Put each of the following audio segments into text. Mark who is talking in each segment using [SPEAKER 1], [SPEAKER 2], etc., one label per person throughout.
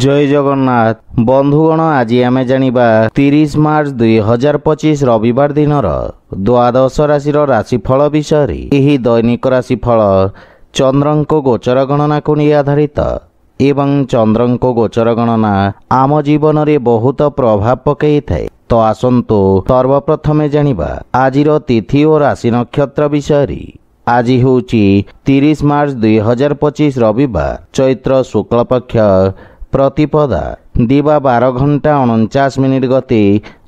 [SPEAKER 1] जय जगन्नाथ बंधुगण आज आम जानिबा 30 मार्च 2025 रविवार दिन द्वादश राशि राशिफल विषय एही दैनिक राशिफल चंद्रंको गोचर गणना को नहीं आधारित एवं चंद्रंको गोचर गणना आम जीवन में बहुत प्रभाव पकई थाए। तो आसंतु सर्वप्रथमे जानिबा आजिर तिथि और राशि नक्षत्र विषय। आज होची 30 मार्च 2025 रविवार चैत्र शुक्ल पक्ष प्रतिपदा दिवा 12 घंटा 49 मिनिट गति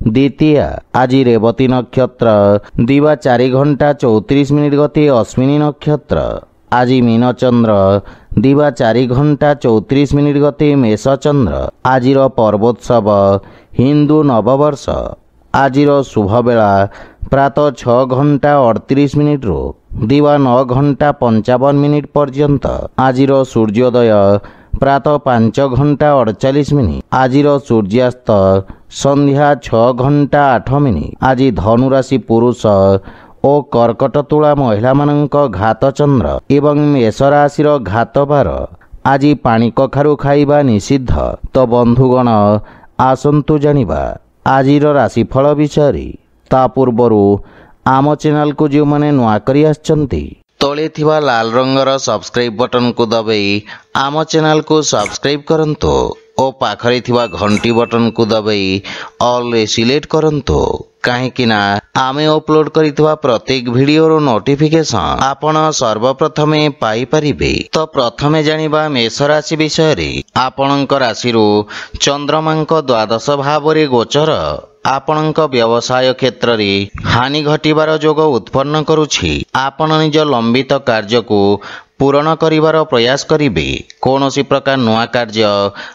[SPEAKER 1] द्वितीया। आज रेवती नक्षत्र दिवा 4 घंटा 34 मिनिट गति अश्विनी नक्षत्र। आज मीन चंद्र दिवा 4 घंटा 34 मिनिट गति मेष चंद्र। आज पर्वोत्सव हिंदू नववर्ष। आज शुभ बेला प्रातः 6 घंटा 38 मिनिट रु दिवा 9 घंटा 55 मिनिट पर्यंत। आज सूर्योदय प्रातः 5 घंटा 48 मिनिट। आज सूर्यास्त संध्या 6 घंटा 8 मिनिट। आज धनुराशि पुरुष और कर्कट तुला महिला मानक घात चंद्र एवं मेष राशि घात बार। आज पानी कखारु खाइबा निषिद्ध। तो बंधुगण आसंतु जानिबा आजिर राशिफल विषय। ता पूर्वरु आम चैनल को जो माने नुआ करी आछंती तले थिबा लाल रंगर सब्सक्राइब बटन को दबाई आम चैनल को सब्सक्राइब करंतो और पाखरे थिबा घंटी बटन को दबाई ऑल सिलेक्ट करंतो कहीं आमे अपलोड करितबा प्रत्येक वीडियो नोटिफिकेशन आपण सर्वप्रथमे पाई परिबे। तो प्रथमे जानिबा मेष राशि विषय। आपणक राशि चंद्रमांक द्वादश भाव रे गोचर आपणक व्यवसाय क्षेत्र रे हानि घटिबार जोग उत्पन्न करुछि। आपण निज लंबित कार्य को पूरण करिवार प्रयास करिबे। कोनोसी प्रकार नुआ कार्य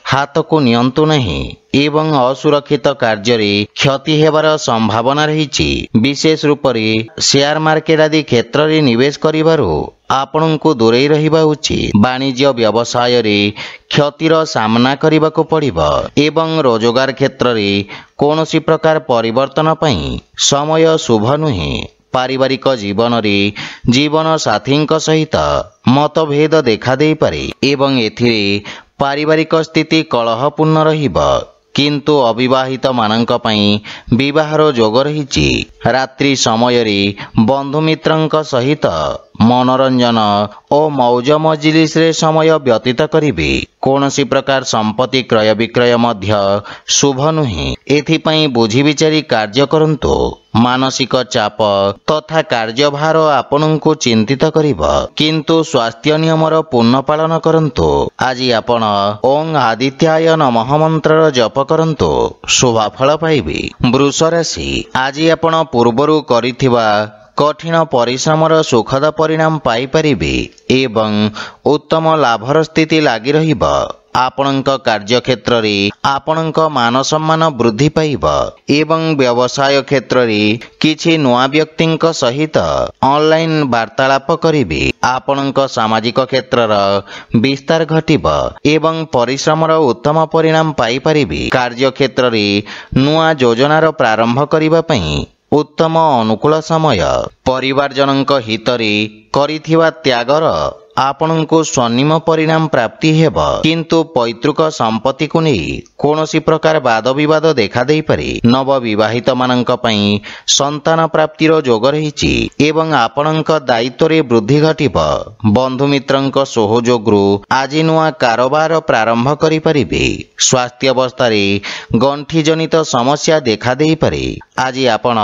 [SPEAKER 1] हाथ को नियंतु नहीं एवं असुरक्षित कार्य रे क्षति हेबार संभावना रहिछि। विशेष रूप रे शेयर मार्केट आदि क्षेत्र रे निवेश करिवारो आपणको दूरे रहिबा उचित। वाणिज्य व्यवसाय रे क्षतिर सामना करिबाको पड़िबो एवं रोजगार क्षेत्र रे कोनोसी प्रकार परिवर्तन पई समय शुभ नुहे। पारिवारिक जीवन रे जीवन साथी सहित मतभेद देखा दे पारे एवं एथिरे पारिवारिक स्थिति कलहपूर्ण रहिबो किंतु अविवाहित मानक पई विवाहर जोग रहिछि। रात्रि समय रे बंधु मित्रंक सहित मनोरंजन और मौज मजलिस रे समय व्यतीत करिबे। कोनोसी प्रकार संपत्ति क्रय विक्रय मध्य शुभ नुहे। एथिपई बुझी विचारी कार्य करंतो। मानसिक चाप तथा कार्यभार आपनଙ୍କୁ चिंतित करिबो किंतु स्वास्थ्य नियमर पूर्ण पालन करंतो। आज आपण ओं आदित्याय नमः मंत्र जप करंतो शुभ फल पाइबे। वृष राशि आज आपण पूर्वरु करिथिबा कठिन परिश्रमर सुखद परिणाम पाई परिबे एवं उत्तम लाभर स्थिति लागी रहिबो। आपणक कार्य क्षेत्र रे आपणक मान सम्मान वृद्धि पाइबो एवं व्यवसाय क्षेत्र रे किछि नुआ व्यक्तिंक सहित ऑनलाइन वार्तालाप करिबे। आपणक सामाजिक क्षेत्रर विस्तार घटिबो एवं परिश्रमर उत्तम परिणाम पाई परिबे। कार्य क्षेत्र रे नुआ योजनार प्रारंभ करिबा पई उत्तम अनुकूल समय। परिवार जनक हितरे करिथिबा त्यागर आपनଙ୍କୁ स्वर्णिम परिणाम प्राप्ति हेबो किंतु पैतृक संपत्ति को नहीं कोनोसी प्रकार वाद विवाद देखा दे पारे। नव विवाहित मानक पई संतान प्राप्तिर जोग रहिछि एवं आपनଙ୍କ दायित्व रे वृद्धि घटिबो। बंधु मित्रंक सहयोगरु आज नुआ कारोबार प्रारंभ करि परिबे। स्वास्थ्य अवस्था रे गंठी जनित समस्या देखा दे पारे। आज आपण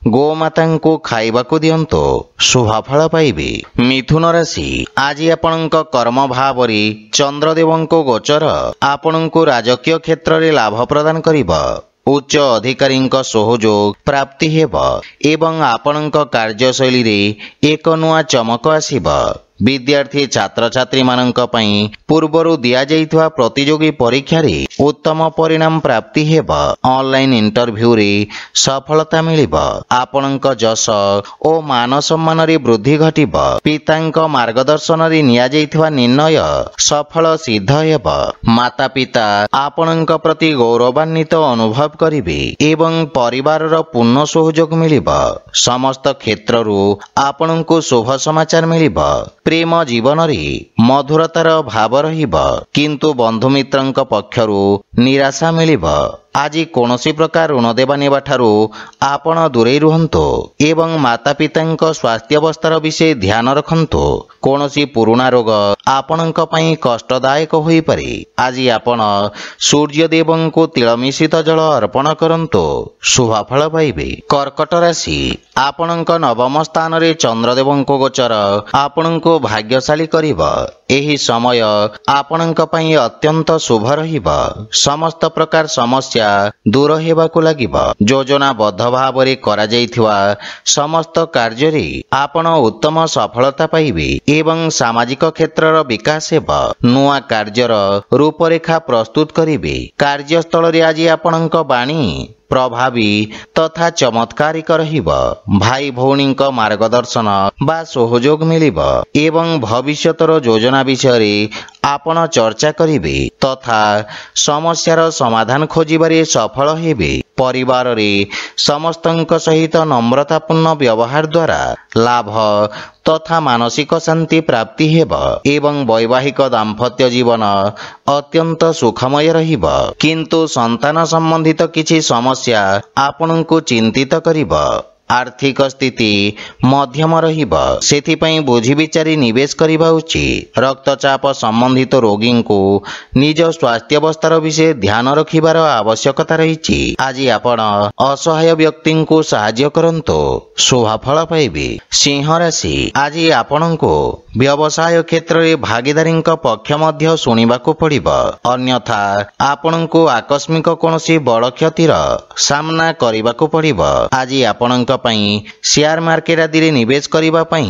[SPEAKER 1] गोमाता को खाइबा को दियंतो शुभ फल पाइबे। मिथुन राशि आज आपणक कर्म भाव रे चंद्रदेवंको गोचर आपणको राजकीय क्षेत्र रे लाभ प्रदान करिबो। उच्च अधिकारींक सहयोग प्राप्ति हेबो एवं आपणक कार्यशैली रे एक नुआ चमक आसीबो। विद्यार्थी छात्र छात्री मानक पई पूर्वरु दिया जाइथवा प्रतियोगी परीक्षा रे उत्तम परिणाम प्राप्ति हेबो। ऑनलाइन इंटरव्यू रे सफलता मिलिबो। आपणक जस ओ मान सम्मान रे वृद्धि घटिबो। पितांक मार्गदर्शन रे निया जाइथवा निर्णय सफल सिद्ध हेबो। माता पिता आपणक प्रति गौरवान्वित अनुभव करिबे एवं परिवार रो पूर्ण सहयोग मिलिबो। समस्त क्षेत्र रु आपणको शुभ समाचार मिलिबो। ପ୍ରେମ ଜୀବନରେ ମଧୁରତାର ଭାବ ରହିବ, କିନ୍ତୁ ବନ୍ଧୁମିତ୍ରଙ୍କ ପକ୍ଷରୁ ନିରାଶା ମିଳିବ। ଆଜି କୌଣସି ପ୍ରକାର ଋଣ ଦେବା ନେବାଠାରୁ ଆପଣ ଦୂରେଇ ରୁହନ୍ତୁ ଏବଂ ମାତାପିତାଙ୍କ ସ୍ୱାସ୍ଥ୍ୟାବସ୍ଥାର ବିଷୟ ଧ୍ୟାନ ରଖନ୍ତୁ। କୌଣସି ପୁରୁଣା ରୋଗ ଆପଣଙ୍କ ପାଇଁ କଷ୍ଟଦାୟକ ହୋଇପାରେ। ଆଜି ଆପଣ ସୂର୍ଯ୍ୟଦେବଙ୍କୁ ତିଳ ମିଶ୍ରିତ ଜଳ ଅର୍ପଣ କରନ୍ତୁ, ଶୁଭଫଳ ପାଇବେ। କର୍କଟ ରାଶି, ଆପଣଙ୍କ ନବମ ସ୍ଥାନରେ ଚନ୍ଦ୍ରଦେବଙ୍କ ଗୋଚର ଆପଣଙ୍କୁ ଭାଗ୍ୟଶାଳୀ କରିବ। ଏହି ସମୟ ଆପଣଙ୍କ ପାଇଁ ଅତ୍ୟନ୍ତ ଶୁଭ ରହିବ। ସମସ୍ତ ପ୍ରକାର ସମସ୍ୟା ଦୂର ହେବାକୁ ଲାଗିବ। ଯୋଜନାବଦ୍ଧ ଭାବରେ କରାଯାଇଥିବା ସମସ୍ତ କାର୍ଯ୍ୟରେ ଆପଣ ଉତ୍ତମ ସଫଳତା ପାଇବେ ଏବଂ ସାମାଜିକ କ୍ଷେତ୍ରର ବିକାଶ ହେବ। ନୂଆ କାର୍ଯ୍ୟର ରୂପରେଖା ପ୍ରସ୍ତୁତ କରିବେ। କାର୍ଯ୍ୟସ୍ଥଳରେ ଆଜି ଆପଣଙ୍କ ବାଣୀ ପ୍ରଭାବୀ ତଥା ଚମତ୍କାରିକ ରହିବ। ଭାଇ ଭଉଣୀଙ୍କ ମାର୍ଗଦର୍ଶନ ବା ସହଯୋଗ ମିଳିବ ଏବଂ ଭବିଷ୍ୟତର ଯୋଜନା ବିଷୟରେ ଆପଣ ଚର୍ଚ୍ଚା କରିବେ ତଥା ସମସ୍ୟାର ସମାଧାନ ଖୋଜିବାରେ ସଫଳ ହେବେ। ପରିବାରରେ ସମସ୍ତଙ୍କ ସହିତ ନମ୍ରତାପୂର୍ଣ୍ଣ ବ୍ୟବହାର ଦ୍ୱାରା ଲାଭ ତଥା ମାନସିକ ଶାନ୍ତି ପ୍ରାପ୍ତି ହେବ ଏବଂ ବୈବାହିକ ଦାମ୍ପତ୍ୟ ଜୀବନ ଅତ୍ୟନ୍ତ ସୁଖମୟ ରହିବ। କିନ୍ତୁ ସନ୍ତାନ ସମ୍ବନ୍ଧିତ କିଛି ସମସ୍ୟା ଆପଣଙ୍କୁ ଚିନ୍ତିତ କରିବ। ଆର୍ଥିକ ସ୍ଥିତି ମଧ୍ୟମ ରହିବ, ସେଥିପାଇଁ ବୁଝି ବିଚାରି ନିବେଶ କରିବା ଉଚିତ। ରକ୍ତଚାପ ସମ୍ବନ୍ଧିତ ରୋଗୀଙ୍କୁ ନିଜ ସ୍ୱାସ୍ଥ୍ୟାବସ୍ଥାର ବିଷୟ ଧ୍ୟାନ ରଖିବାର ଆବଶ୍ୟକତା ରହିଛି। ଆଜି ଆପଣ ଅସହାୟ ବ୍ୟକ୍ତିଙ୍କୁ ସାହାଯ୍ୟ କରନ୍ତୁ, ଶୁଭଫଳ ପାଇବେ। ସିଂହ ରାଶି, ଆଜି ଆପଣଙ୍କୁ ବ୍ୟବସାୟ କ୍ଷେତ୍ରରେ ଭାଗିଦାରୀଙ୍କ ପକ୍ଷ ମଧ୍ୟ ଶୁଣିବାକୁ ପଡ଼ିବ, ଅନ୍ୟଥା ଆପଣଙ୍କୁ ଆକସ୍ମିକ କୌଣସି ବଡ଼ କ୍ଷତିର ସାମ୍ନା କରିବାକୁ ପଡ଼ିବ। ଆଜି ଆପଣଙ୍କ ପାଇଁ ସେୟାର ମାର୍କେଟ ଆଦିରେ ନିବେଶ କରିବା ପାଇଁ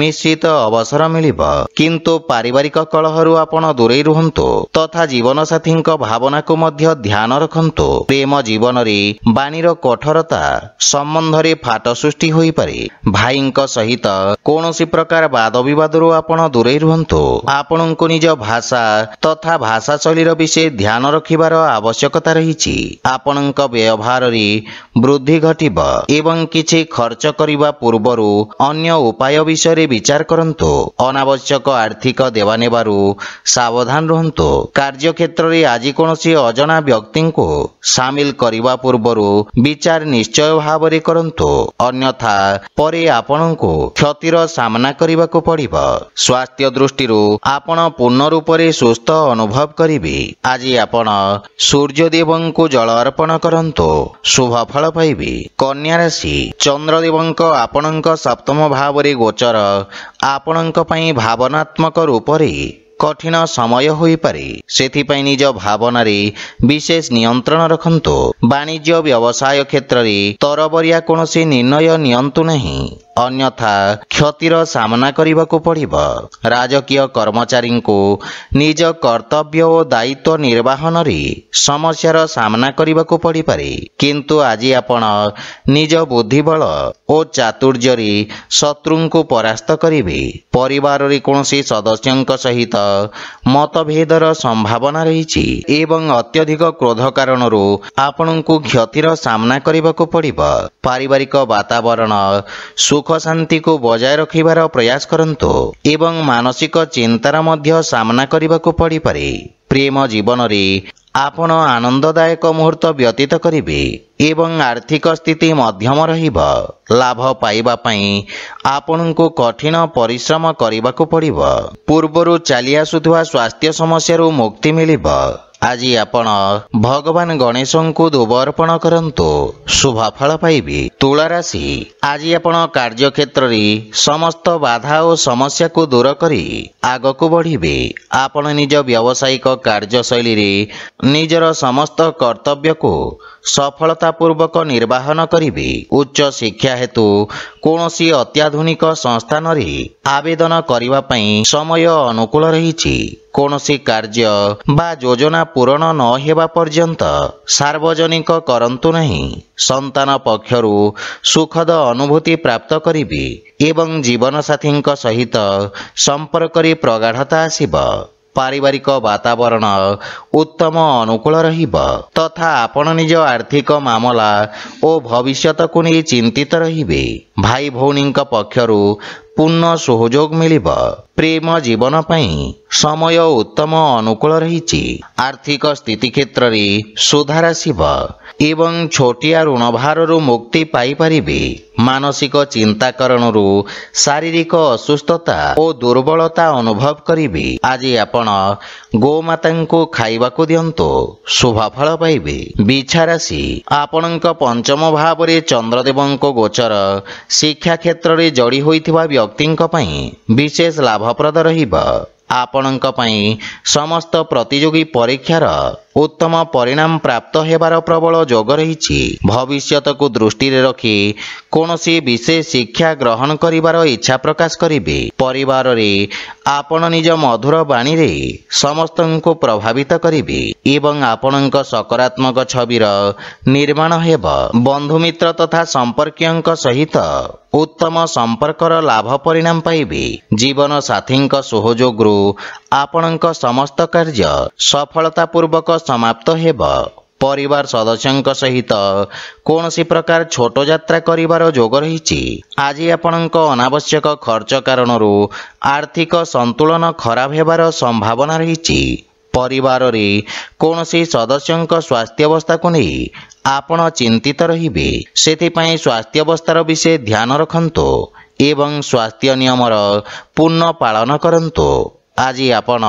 [SPEAKER 1] ମିଶ୍ରିତ ଅବସର ମିଳିବ, କିନ୍ତୁ ପାରିବାରିକ କଳହରୁ ଆପଣ ଦୂରେଇ ରୁହନ୍ତୁ ତଥା ଜୀବନସାଥୀଙ୍କ ଭାବନାକୁ ମଧ୍ୟ ଧ୍ୟାନ ରଖନ୍ତୁ। ପ୍ରେମ ଜୀବନରେ ବାଣୀର କଠୋରତା ସମ୍ବନ୍ଧରେ ଫାଟ ସୃଷ୍ଟି ହୋଇପାରେ। ଭାଇଙ୍କ ସହିତ କୌଣସି ପ୍ରକାର ବାଦ ବିବାଦରୁ ଆପଣ ଦୂରେଇ ରୁହନ୍ତୁ। ଆପଣଙ୍କୁ ନିଜ ଭାଷା ତଥା ଭାଷା ଶୈଳୀର ବିଷୟ ଧ୍ୟାନ ରଖିବାର ଆବଶ୍ୟକତା ରହିଛି। ଆପଣଙ୍କ ବ୍ୟବହାରରେ ବୃଦ୍ଧି ଘଟିବ ଏବଂ କିଛି ଖର୍ଚ୍ଚ କରିବା ପୂର୍ବରୁ ଅନ୍ୟ ଉପାୟ ବିଷୟରେ ବିଚାର କରନ୍ତୁ। ଅନାବଶ୍ୟକ ଆର୍ଥିକ ଦେବାନେବାରୁ ସାବଧାନ ରୁହନ୍ତୁ। କାର୍ଯ୍ୟକ୍ଷେତ୍ରରେ ଆଜି କୌଣସି ଅଜଣା ବ୍ୟକ୍ତିଙ୍କୁ ସାମିଲ କରିବା ପୂର୍ବରୁ ବିଚାର ନିଶ୍ଚୟ ଭାବରେ କରନ୍ତୁ, ଅନ୍ୟଥା ପରେ ଆପଣଙ୍କୁ କ୍ଷତିର ସାମ୍ନା କରିବାକୁ ପଡ଼ିବ। ସ୍ୱାସ୍ଥ୍ୟ ଦୃଷ୍ଟିରୁ ଆପଣ ପୂର୍ଣ୍ଣ ରୂପରେ ସୁସ୍ଥ ଅନୁଭବ କରିବେ। ଆଜି ଆପଣ ସୂର୍ଯ୍ୟଦେବଙ୍କୁ ଜଳ ଅର୍ପଣ କରନ୍ତୁ, ଶୁଭଫଳ ପାଇବେ। କନ୍ୟା ରାଶି, ଚନ୍ଦ୍ରଦେବଙ୍କ ଆପଣଙ୍କ ସପ୍ତମ ଭାବରେ ଗୋଚର ଆପଣଙ୍କ ପାଇଁ ଭାବନାତ୍ମକ ରୂପରେ କଠିନ ସମୟ ହୋଇପାରେ। ସେଥିପାଇଁ ନିଜ ଭାବନାରେ ବିଶେଷ ନିୟନ୍ତ୍ରଣ ରଖନ୍ତୁ। ବାଣିଜ୍ୟ ବ୍ୟବସାୟ କ୍ଷେତ୍ରରେ ତରବରିଆ କୌଣସି ନିର୍ଣ୍ଣୟ ନିଅନ୍ତୁ ନାହିଁ, ଅନ୍ୟଥା କ୍ଷତିର ସାମ୍ନା କରିବାକୁ ପଡ଼ିବ। ରାଜକୀୟ କର୍ମଚାରୀଙ୍କୁ ନିଜ କର୍ତ୍ତବ୍ୟ ଓ ଦାୟିତ୍ୱ ନିର୍ବାହନରେ ସମସ୍ୟାର ସାମ୍ନା କରିବାକୁ ପଡ଼ିପାରେ, କିନ୍ତୁ ଆଜି ଆପଣ ନିଜ ବୁଦ୍ଧିବଳ ଓ ଚାତୁର୍ଯ୍ୟରେ ଶତ୍ରୁଙ୍କୁ ପରାସ୍ତ କରିବେ। ପରିବାରରେ କୌଣସି ସଦସ୍ୟଙ୍କ ସହିତ ମତଭେଦର ସମ୍ଭାବନା ରହିଛି ଏବଂ ଅତ୍ୟଧିକ କ୍ରୋଧ କାରଣରୁ ଆପଣଙ୍କୁ କ୍ଷତିର ସାମ୍ନା କରିବାକୁ ପଡ଼ିବ। ପାରିବାରିକ ବାତାବରଣ ସୁଖ ଶାନ୍ତିକୁ ବଜାୟ ରଖିବାର ପ୍ରୟାସ କରନ୍ତୁ ଏବଂ ମାନସିକ ଚିନ୍ତାର ମଧ୍ୟ ସାମ୍ନା କରିବାକୁ ପଡ଼ିପାରେ। ପ୍ରେମ ଜୀବନରେ ଆପଣ ଆନନ୍ଦଦାୟକ ମୁହୂର୍ତ୍ତ ବ୍ୟତୀତ କରିବେ ଏବଂ ଆର୍ଥିକ ସ୍ଥିତି ମଧ୍ୟମ ରହିବ। ଲାଭ ପାଇବା ପାଇଁ ଆପଣଙ୍କୁ କଠିନ ପରିଶ୍ରମ କରିବାକୁ ପଡ଼ିବ। ପୂର୍ବରୁ ଚାଲି ଆସୁଥିବା ସ୍ୱାସ୍ଥ୍ୟ ସମସ୍ୟାରୁ ମୁକ୍ତି ମିଳିବ। ଆଜି ଆପଣ ଭଗବାନ ଗଣେଶଙ୍କୁ ଧୂପ ଅର୍ପଣ କରନ୍ତୁ, ଶୁଭଫଳ ପାଇବେ। ତୁଳା ରାଶି, ଆଜି ଆପଣ କାର୍ଯ୍ୟକ୍ଷେତ୍ରରେ ସମସ୍ତ ବାଧା ଓ ସମସ୍ୟାକୁ ଦୂର କରି ଆଗକୁ ବଢ଼ିବେ। ଆପଣ ନିଜ ବ୍ୟବସାୟିକ କାର୍ଯ୍ୟଶୈଳୀରେ ନିଜର ସମସ୍ତ କର୍ତ୍ତବ୍ୟକୁ ସଫଳତାପୂର୍ବକ ନିର୍ବାହନ କରିବେ। ଉଚ୍ଚ ଶିକ୍ଷା ହେତୁ କୌଣସି ଅତ୍ୟାଧୁନିକ ସଂସ୍ଥାନରେ ଆବେଦନ କରିବା ପାଇଁ ସମୟ ଅନୁକୂଳ ରହିଛି। କୌଣସି କାର୍ଯ୍ୟ ବା ଯୋଜନା ପୂରଣ ନ ହେବା ପର୍ଯ୍ୟନ୍ତ ସାର୍ବଜନିକ କରନ୍ତୁ ନାହିଁ। ସନ୍ତାନ ପକ୍ଷରୁ ସୁଖଦ ଅନୁଭୂତି ପ୍ରାପ୍ତ କରିବେ ଏବଂ ଜୀବନସାଥୀଙ୍କ ସହିତ ସମ୍ପର୍କରେ ପ୍ରଗାଢ଼ତା ଆସିବ। ପାରିବାରିକ ବାତାବରଣ ଉତ୍ତମ ଅନୁକୂଳ ରହିବ ତଥା ଆପଣ ନିଜ ଆର୍ଥିକ ମାମଲା ଓ ଭବିଷ୍ୟତକୁ ନେଇ ଚିନ୍ତିତ ରହିବେ। ଭାଇ ଭଉଣୀଙ୍କ ପକ୍ଷରୁ ପୂର୍ଣ୍ଣ ସହଯୋଗ ମିଳିବ। ପ୍ରେମ ଜୀବନ ପାଇଁ ସମୟ ଉତ୍ତମ ଅନୁକୂଳ ରହିଛି। ଆର୍ଥିକ ସ୍ଥିତି କ୍ଷେତ୍ରରେ ସୁଧାର ଆସିବ ଏବଂ ଛୋଟିଆ ଋଣଭାରରୁ ମୁକ୍ତି ପାଇପାରିବେ। ମାନସିକ ଚିନ୍ତା କାରଣରୁ ଶାରୀରିକ ଅସୁସ୍ଥତା ଓ ଦୁର୍ବଳତା ଅନୁଭବ କରିବେ। ଆଜି ଆପଣ ଗୋମାତାଙ୍କୁ ଖାଇବାକୁ ଦିଅନ୍ତୁ, ଶୁଭ ଫଳ ପାଇବେ। ବିଛା ରାଶି, ଆପଣଙ୍କ ପଞ୍ଚମ ଭାବରେ ଚନ୍ଦ୍ରଦେବଙ୍କ ଗୋଚର ଶିକ୍ଷା କ୍ଷେତ୍ରରେ ଯୋଡ଼ି ହୋଇଥିବା ବ୍ୟକ୍ତିଙ୍କ ପାଇଁ ବିଶେଷ ଲାଭପ୍ରଦ ରହିବ। ଆପଣଙ୍କ ପାଇଁ ସମସ୍ତ ପ୍ରତିଯୋଗୀ ପରୀକ୍ଷାର ଉତ୍ତମ ପରିଣାମ ପ୍ରାପ୍ତ ହେବାର ପ୍ରବଳ ଯୋଗ ରହିଛି। ଭବିଷ୍ୟତକୁ ଦୃଷ୍ଟିରେ ରଖି କୌଣସି ବିଶେଷ ଶିକ୍ଷା ଗ୍ରହଣ କରିବାର ଇଚ୍ଛା ପ୍ରକାଶ କରିବେ। ପରିବାରରେ ଆପଣ ନିଜ ମଧୁର ବାଣୀରେ ସମସ୍ତଙ୍କୁ ପ୍ରଭାବିତ କରିବେ ଏବଂ ଆପଣଙ୍କ ସକାରାତ୍ମକ ଛବିର ନିର୍ମାଣ ହେବ। ବନ୍ଧୁମିତ୍ର ତଥା ସମ୍ପର୍କୀୟଙ୍କ ସହିତ ଉତ୍ତମ ସମ୍ପର୍କର ଲାଭ ପରିଣାମ ପାଇବେ। ଜୀବନ ସାଥୀଙ୍କ ସହଯୋଗରୁ ଆପଣଙ୍କ ସମସ୍ତ କାର୍ଯ୍ୟ ସଫଳତାପୂର୍ବକ ସମାପ୍ତ ହେବ। ପରିବାର ସଦସ୍ୟଙ୍କ ସହିତ କୌଣସି ପ୍ରକାର ଛୋଟ ଯାତ୍ରା କରିବାର ଯୋଗ ରହିଛି। ଆଜି ଆପଣଙ୍କ ଅନାବଶ୍ୟକ ଖର୍ଚ୍ଚ କାରଣରୁ ଆର୍ଥିକ ସନ୍ତୁଳନ ଖରାପ ହେବାର ସମ୍ଭାବନା ରହିଛି। ପରିବାରରେ କୌଣସି ସଦସ୍ୟଙ୍କ ସ୍ୱାସ୍ଥ୍ୟାବସ୍ଥାକୁ ନେଇ ଆପଣ ଚିନ୍ତିତ ରହିବେ। ସେଥିପାଇଁ ସ୍ୱାସ୍ଥ୍ୟାବସ୍ଥାର ବିଷୟ ଧ୍ୟାନ ରଖନ୍ତୁ ଏବଂ ସ୍ୱାସ୍ଥ୍ୟ ନିୟମର ପୂର୍ଣ୍ଣ ପାଳନ କରନ୍ତୁ। ଆଜି ଆପଣ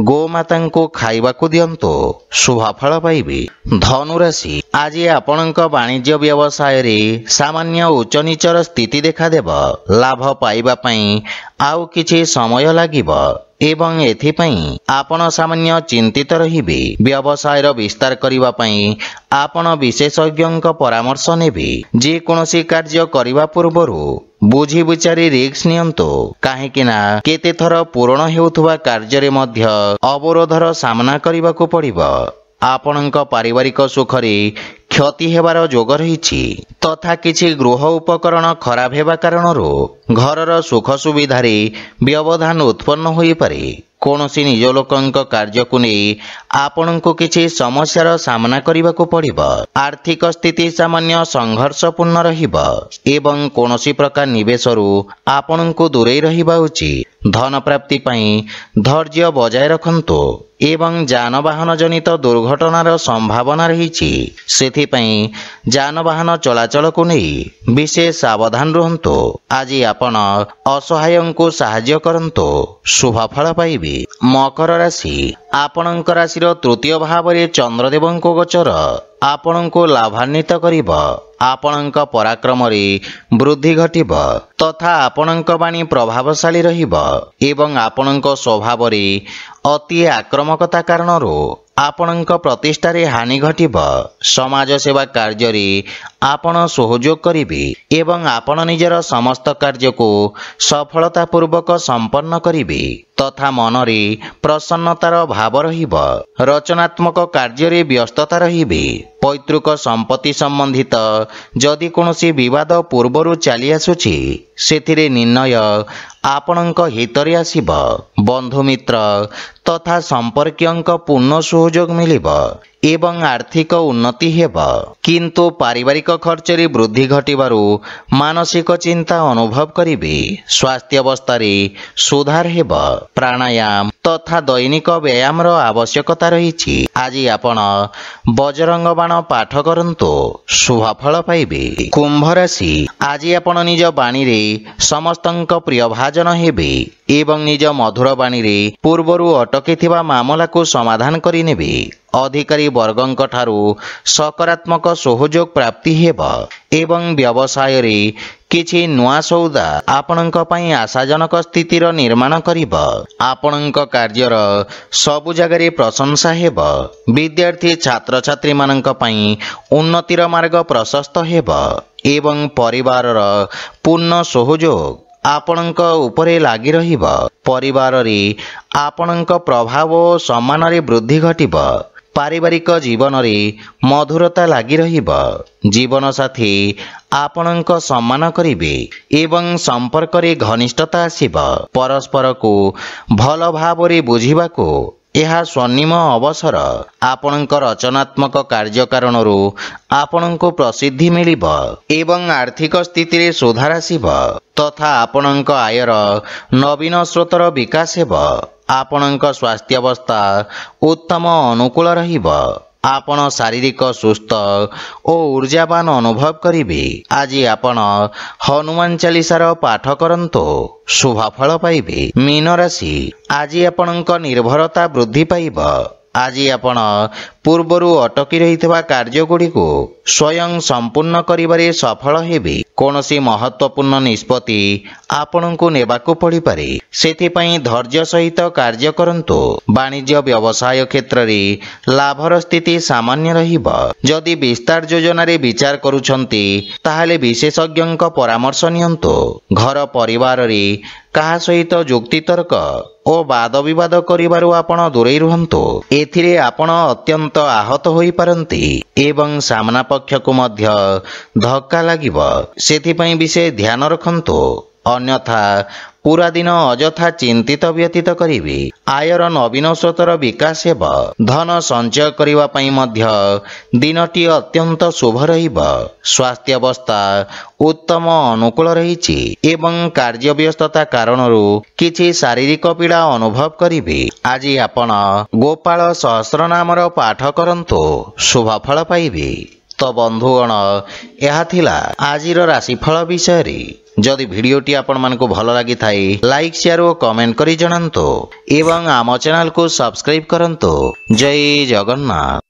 [SPEAKER 1] ଗୋମାତାଙ୍କୁ ଖାଇବାକୁ ଦିଅନ୍ତୁ, ଶୁଭ ଫଳ ପାଇବେ। ଧନୁରାଶି, ଆଜି ଆପଣଙ୍କ ବାଣିଜ୍ୟ ବ୍ୟବସାୟରେ ସାମାନ୍ୟ ଉଚ୍ଚ ନିଚର ସ୍ଥିତି ଦେଖାଦେବ। ଲାଭ ପାଇବା ପାଇଁ ଆଉ କିଛି ସମୟ ଲାଗିବ ଏବଂ ଏଥିପାଇଁ ଆପଣ ସାମାନ୍ୟ ଚିନ୍ତିତ ରହିବେ। ବ୍ୟବସାୟର ବିସ୍ତାର କରିବା ପାଇଁ ଆପଣ ବିଶେଷଜ୍ଞଙ୍କ ପରାମର୍ଶ ନେବେ। ଯେକୌଣସି କାର୍ଯ୍ୟ କରିବା ପୂର୍ବରୁ ବୁଝି ବିଚାରି ରିସ୍କ ନିଅନ୍ତୁ, କାହିଁକି ନା କେତେଥର ପୂରଣ ହେଉଥିବା କାର୍ଯ୍ୟରେ ମଧ୍ୟ ଅବରୋଧର ସାମ୍ନା କରିବାକୁ ପଡ଼ିବ। ଆପଣଙ୍କ ପାରିବାରିକ ସୁଖରେ କ୍ଷତି ହେବାର ଯୋଗ ରହିଛି ତଥା କିଛି ଗୃହ ଉପକରଣ ଖରାପ ହେବା କାରଣରୁ ଘରର ସୁଖ ସୁବିଧାରେ ବ୍ୟବଧାନ ଉତ୍ପନ୍ନ ହୋଇପାରେ। କୌଣସି ନିଜ ଲୋକଙ୍କ କାର୍ଯ୍ୟକୁ ନେଇ ଆପଣଙ୍କୁ କିଛି ସମସ୍ୟାର ସାମ୍ନା କରିବାକୁ ପଡ଼ିବ। ଆର୍ଥିକ ସ୍ଥିତି ସାମାନ୍ୟ ସଂଘର୍ଷପୂର୍ଣ୍ଣ ରହିବ ଏବଂ କୌଣସି ପ୍ରକାର ନିବେଶରୁ ଆପଣଙ୍କୁ ଦୂରେଇ ରହିବା ଉଚିତ। ଧନ ପ୍ରାପ୍ତି ପାଇଁ ଧୈର୍ଯ୍ୟ ବଜାୟ ରଖନ୍ତୁ ଏବଂ ଯାନବାହନ ଜନିତ ଦୁର୍ଘଟଣାର ସମ୍ଭାବନା ରହିଛି। ସେଥିପାଇଁ ଯାନବାହନ ଚଳାଚଳକୁ ନେଇ ବିଶେଷ ସାବଧାନ ରୁହନ୍ତୁ। ଆଜି ଆପଣ ଅସହାୟଙ୍କୁ ସାହାଯ୍ୟ କରନ୍ତୁ, ଶୁଭ ଫଳ ପାଇବେ। ମକର ରାଶି, ଆପଣଙ୍କ ରାଶିର ତୃତୀୟ ଭାବରେ ଚନ୍ଦ୍ରଦେବଙ୍କ ଗୋଚର ଆପଣଙ୍କୁ ଲାଭାନ୍ୱିତ କରିବ। ଆପଣଙ୍କ ପରାକ୍ରମରେ ବୃଦ୍ଧି ଘଟିବ ତଥା ଆପଣଙ୍କ ବାଣୀ ପ୍ରଭାବଶାଳୀ ରହିବ ଏବଂ ଆପଣଙ୍କ ସ୍ୱଭାବରେ ଅତି ଆକ୍ରମକତା କାରଣରୁ ଆପଣଙ୍କ ପ୍ରତିଷ୍ଠାରେ ହାନି ଘଟିବ। ସମାଜ ସେବା କାର୍ଯ୍ୟରେ ଆପଣ ସହଯୋଗ କରିବେ ଏବଂ ଆପଣ ନିଜର ସମସ୍ତ କାର୍ଯ୍ୟକୁ ସଫଳତାପୂର୍ବକ ସମ୍ପନ୍ନ କରିବେ ତଥା ମନରେ ପ୍ରସନ୍ନତାର ଭାବ ରହିବ। ରଚନାତ୍ମକ କାର୍ଯ୍ୟରେ ବ୍ୟସ୍ତତା ରହିବେ। ପୈତୃକ ସମ୍ପତ୍ତି ସମ୍ବନ୍ଧିତ ଯଦି କୌଣସି ବିବାଦ ପୂର୍ବରୁ ଚାଲି ଆସୁଛି, ସେଥିରେ ନିର୍ଣ୍ଣୟ ଆପଣଙ୍କ ହିତରେ ଆସିବ। ବନ୍ଧୁମିତ୍ର ତଥା ସମ୍ପର୍କୀୟଙ୍କ ପୂର୍ଣ୍ଣ ସହଯୋଗ ମିଳିବ ଏବଂ ଆର୍ଥିକ ଉନ୍ନତି ହେବ। କିନ୍ତୁ ପାରିବାରିକ ଖର୍ଚ୍ଚରେ ବୃଦ୍ଧି ଘଟିବାରୁ ମାନସିକ ଚିନ୍ତା ଅନୁଭବ କରିବେ। ସ୍ୱାସ୍ଥ୍ୟାବସ୍ଥାରେ ସୁଧାର ହେବ। ପ୍ରାଣାୟାମ ତଥା ଦୈନିକ ବ୍ୟାୟାମର ଆବଶ୍ୟକତା ରହିଛି। ଆଜି ଆପଣ ବଜରଙ୍ଗ ବାଣ ପାଠ କରନ୍ତୁ, ଶୁଭ ଫଳ ପାଇବେ। କୁମ୍ଭ ରାଶି, ଆଜି ଆପଣ ନିଜ ବାଣୀରେ ସମସ୍ତଙ୍କ ପ୍ରିୟଭାଜନ ହେବେ ଏବଂ ନିଜ ମଧୁର ବାଣୀରେ ପୂର୍ବରୁ ଅଟକିଥିବା ମାମଲାକୁ ସମାଧାନ କରିନେବେ। ଅଧିକାରୀ ବର୍ଗଙ୍କ ଠାରୁ ସକାରାତ୍ମକ ସହଯୋଗ ପ୍ରାପ୍ତି ହେବ ଏବଂ ବ୍ୟବସାୟରେ କିଛି ନୂଆ ସୌଦା ଆପଣଙ୍କ ପାଇଁ ଆଶାଜନକ ସ୍ଥିତିର ନିର୍ମାଣ କରିବ। ଆପଣଙ୍କ କାର୍ଯ୍ୟର ସବୁ ଜାଗାରେ ପ୍ରଶଂସା ହେବ। ବିଦ୍ୟାର୍ଥୀ ଛାତ୍ରଛାତ୍ରୀମାନଙ୍କ ପାଇଁ ଉନ୍ନତିର ମାର୍ଗ ପ୍ରଶସ୍ତ ହେବ ଏବଂ ପରିବାରର ପୂର୍ଣ୍ଣ ସହଯୋଗ ଆପଣଙ୍କ ଉପରେ ଲାଗି ରହିବ। ପରିବାରରେ ଆପଣଙ୍କ ପ୍ରଭାବ ଓ ସମ୍ମାନରେ ବୃଦ୍ଧି ଘଟିବ। ପାରିବାରିକ ଜୀବନରେ ମଧୁରତା ଲାଗି ରହିବ। ଜୀବନସାଥୀ ଆପଣଙ୍କ ସମ୍ମାନ କରିବେ ଏବଂ ସମ୍ପର୍କରେ ଘନିଷ୍ଠତା ଆସିବ। ପରସ୍ପରକୁ ଭଲ ଭାବରେ ବୁଝିବାକୁ ଏହା ସ୍ୱର୍ଣ୍ଣିମ ଅବସର। ଆପଣଙ୍କ ରଚନାତ୍ମକ କାର୍ଯ୍ୟ କାରଣରୁ ଆପଣଙ୍କୁ ପ୍ରସିଦ୍ଧି ମିଳିବ ଏବଂ ଆର୍ଥିକ ସ୍ଥିତିରେ ସୁଧାର ଆସିବ ତଥା ଆପଣଙ୍କ ଆୟର ନବୀନ ସ୍ରୋତର ବିକାଶ ହେବ। ଆପଣଙ୍କ ସ୍ୱାସ୍ଥ୍ୟାବସ୍ଥା ଉତ୍ତମ ଅନୁକୂଳ ରହିବ। ଆପଣ ଶାରୀରିକ ସୁସ୍ଥ ଓ ଊର୍ଜାବାନ ଅନୁଭବ କରିବେ। ଆଜି ଆପଣ ହନୁମାନ ଚାଳିଶାର ପାଠ କରନ୍ତୁ, ଶୁଭ ଫଳ ପାଇବେ। ମୀନ ରାଶି, ଆଜି ଆପଣଙ୍କ ନିର୍ଭରତା ବୃଦ୍ଧି ପାଇବ। ଆଜି ଆପଣ ପୂର୍ବରୁ ଅଟକି ରହିଥିବା କାର୍ଯ୍ୟଗୁଡ଼ିକୁ ସ୍ୱୟଂ ସମ୍ପୂର୍ଣ୍ଣ କରିବାରେ ସଫଳ ହେବେ। କୌଣସି ମହତ୍ୱପୂର୍ଣ୍ଣ ନିଷ୍ପତ୍ତି ଆପଣଙ୍କୁ ନେବାକୁ ପଡ଼ିପାରେ, ସେଥିପାଇଁ ଧୈର୍ଯ୍ୟ ସହିତ କାର୍ଯ୍ୟ କରନ୍ତୁ। ବାଣିଜ୍ୟ ବ୍ୟବସାୟ କ୍ଷେତ୍ରରେ ଲାଭର ସ୍ଥିତି ସାମାନ୍ୟ ରହିବ। ଯଦି ବିସ୍ତାର ଯୋଜନାରେ ବିଚାର କରୁଛନ୍ତି ତାହେଲେ ବିଶେଷଜ୍ଞଙ୍କ ପରାମର୍ଶ ନିଅନ୍ତୁ। ଘର ପରିବାରରେ କାହା ସହିତ ଯୁକ୍ତିତର୍କ ଓ ବାଦବିବାଦ କରିବାରୁ ଆପଣ ଦୂରେଇ ରୁହନ୍ତୁ। ଏଥିରେ ଆପଣ ଅତ୍ୟନ୍ତ ଆହତ ହୋଇପାରନ୍ତି ଏବଂ ସାମ୍ନା ପକ୍ଷକୁ ମଧ୍ୟ ଧକ୍କା ଲାଗିବ। ସେଥିପାଇଁ ବିଶେଷ ଧ୍ୟାନ ରଖନ୍ତୁ, ଅନ୍ୟଥା ପୁରା ଦିନ ଅଯଥା ଚିନ୍ତିତ ବ୍ୟତୀତ କରିବେ। ଆୟର ନବୀନ ସ୍ରୋତର ବିକାଶ ହେବ। ଧନ ସଞ୍ଚୟ କରିବା ପାଇଁ ମଧ୍ୟ ଦିନଟି ଅତ୍ୟନ୍ତ ଶୁଭ ରହିବ। ସ୍ୱାସ୍ଥ୍ୟାବସ୍ଥା ଉତ୍ତମ ଅନୁକୂଳ ରହିଛି ଏବଂ କାର୍ଯ୍ୟବ୍ୟସ୍ତତା କାରଣରୁ କିଛି ଶାରୀରିକ ପୀଡ଼ା ଅନୁଭବ କରିବେ। ଆଜି ଆପଣ ଗୋପାଳ ସହସ୍ରନାମର ପାଠ କରନ୍ତୁ, ଶୁଭ ଫଳ ପାଇବେ। ତ ବନ୍ଧୁଗଣ, ଏହା ଥିଲା ଆଜିର ରାଶିଫଳ ବିଷୟରେ। ଯଦି ଭିଡ଼ିଓଟି ଆପଣମାନଙ୍କୁ ଭଲ ଲାଗିଥାଏ ଲାଇକ୍, ସେୟାର ଓ କମେଣ୍ଟ କରି ଜଣାନ୍ତୁ ଏବଂ ଆମ ଚ୍ୟାନେଲକୁ ସବସ୍କ୍ରାଇବ୍ କରନ୍ତୁ। ଜୟ ଜଗନ୍ନାଥ।